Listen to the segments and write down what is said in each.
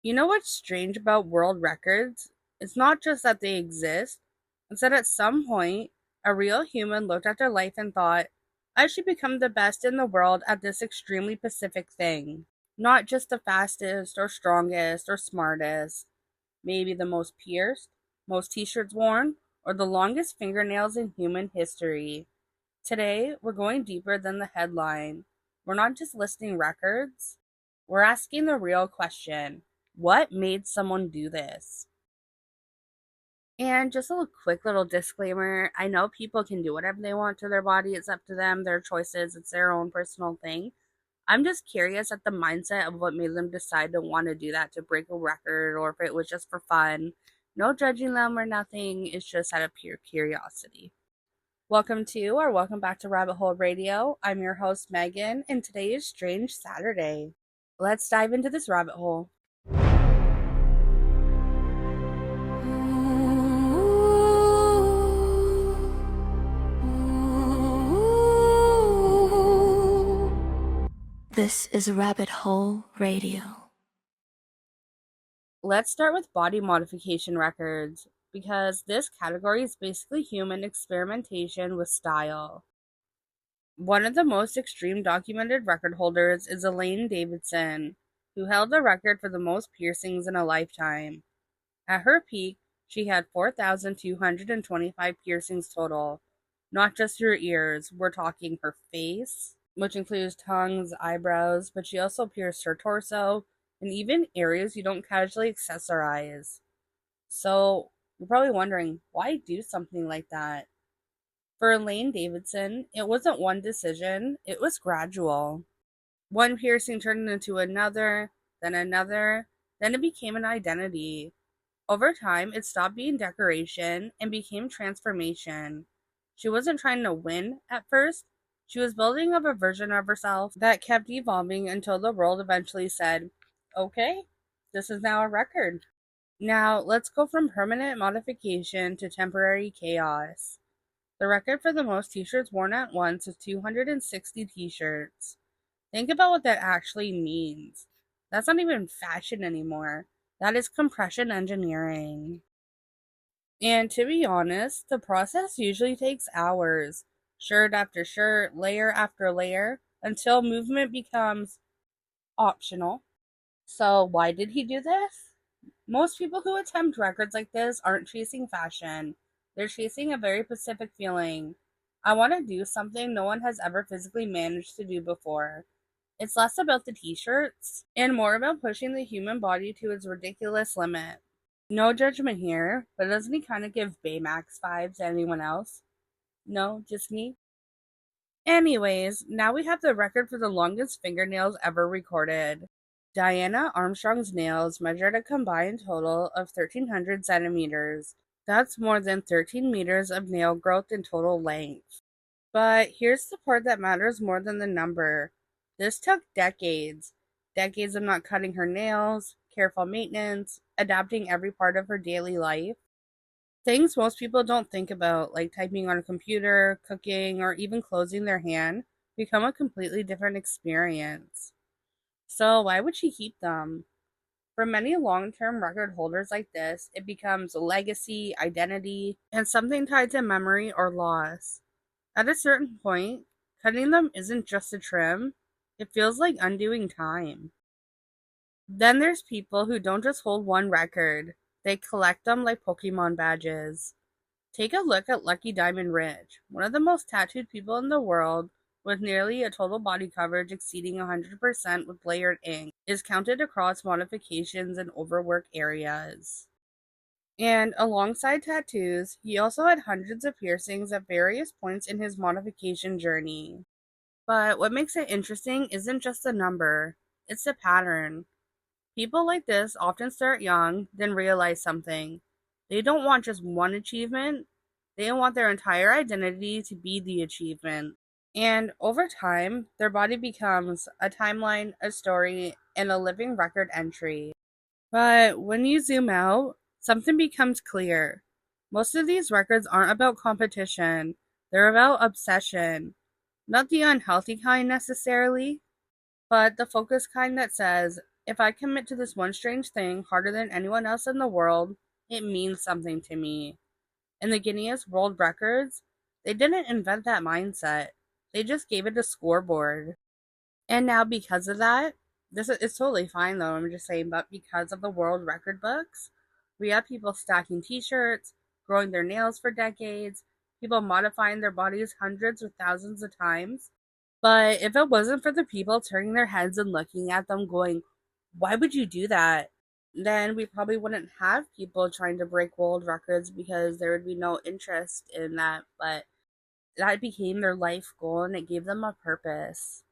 You know what's strange about world records? It's not just that they exist, it's that at some point, a real human looked at their life and thought, I should become the best in the world at this extremely specific thing. Not just the fastest or strongest or smartest, maybe the most pierced, most t shirts worn, or the longest fingernails in human history. Today, we're going deeper than the headline. We're not just listing records, we're asking the real question: what made someone do this? And just a quick little disclaimer, I know people can do whatever they want to their body, it's up to them, their choices, it's their own personal thing. I'm just curious at the mindset of what made them decide to want to do that, to break a record, or if it was just for fun. No judging them or nothing, it's just out of pure curiosity. Welcome back to Rabbit Hole Radio. I'm your host, Megan, and today is Strange Saturday. Let's dive into this rabbit hole. This is Rabbit Hole Radio. Let's start with body modification records, because this category is basically human experimentation with style. One of the most extreme documented record holders is Elaine Davidson, who held the record for the most piercings in a lifetime. At her peak, she had 4,225 piercings total, not just her ears, we're talking her face, which includes tongues, eyebrows, but she also pierced her torso, and even areas you don't casually accessorize. So, you're probably wondering, why do something like that? For Elaine Davidson, it wasn't one decision, it was gradual. One piercing turned into another, then it became an identity. Over time, it stopped being decoration and became transformation. She wasn't trying to win at first, she was building up a version of herself that kept evolving until the world eventually said, okay, this is now a record. Now, let's go from permanent modification to temporary chaos. The record for the most t-shirts worn at once is 260 t-shirts. Think about what that actually means. That's not even fashion anymore. That is compression engineering. And to be honest, the process usually takes hours, shirt after shirt, layer after layer, until movement becomes optional. So, why did he do this? Most people who attempt records like this aren't chasing fashion, they're chasing a very specific feeling. I want to do something no one has ever physically managed to do before. It's less about the t-shirts and more about pushing the human body to its ridiculous limit. No judgment here, but doesn't he kind of give Baymax vibes to anyone else? No, just me? Anyways, now we have the record for the longest fingernails ever recorded. Diana Armstrong's nails measured a combined total of 1,300 centimeters. That's more than 13 meters of nail growth in total length. But here's the part that matters more than the number. This took decades. Decades of not cutting her nails, careful maintenance, adapting every part of her daily life. Things most people don't think about, like typing on a computer, cooking, or even closing their hand, become a completely different experience. So why would she keep them? For many long-term record holders like this, it becomes a legacy, identity, and something tied to memory or loss. At a certain point, cutting them isn't just a trim, it feels like undoing time. Then there's people who don't just hold one record, they collect them like Pokemon badges. Take a look at Lucky Diamond Ridge, one of the most tattooed people in the world, with nearly a total body coverage exceeding 100% with layered ink, is counted across modifications and overwork areas. And alongside tattoos, he also had hundreds of piercings at various points in his modification journey. But what makes it interesting isn't just the number, it's the pattern. People like this often start young, then realize something. They don't want just one achievement, they want their entire identity to be the achievement. And over time, their body becomes a timeline, a story, and a living record entry. But when you zoom out, something becomes clear. Most of these records aren't about competition, they're about obsession. Not the unhealthy kind necessarily, but the focused kind that says, If I commit to this one strange thing harder than anyone else in the world, it means something to me. And the Guinness World Records, they didn't invent that mindset. They just gave it a scoreboard. And now because of that, this is it's totally fine though, I'm just saying, but because of the world record books, we have people stacking t-shirts, growing their nails for decades, people modifying their bodies hundreds or thousands of times. But if it wasn't for the people turning their heads and looking at them going, why would you do that? Then we probably wouldn't have people trying to break world records because there would be no interest in that. But that became their life goal and it gave them a purpose.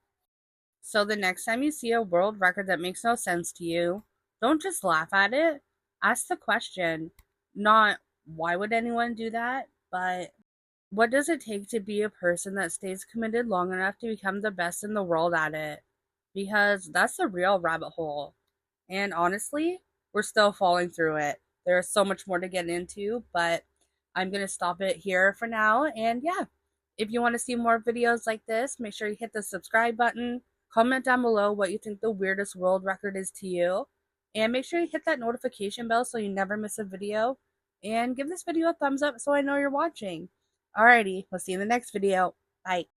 So the next time you see a world record that makes no sense to you, don't just laugh at it. Ask the question, not why would anyone do that, but what does it take to be a person that stays committed long enough to become the best in the world at it? Because that's the real rabbit hole. And honestly, we're still falling through it. There's so much more to get into, but I'm going to stop it here for now. And yeah, if you want to see more videos like this, make sure you hit the subscribe button. Comment down below what you think the weirdest world record is to you. And make sure you hit that notification bell so you never miss a video. And give this video a thumbs up so I know you're watching. Alrighty, we'll see you in the next video. Bye.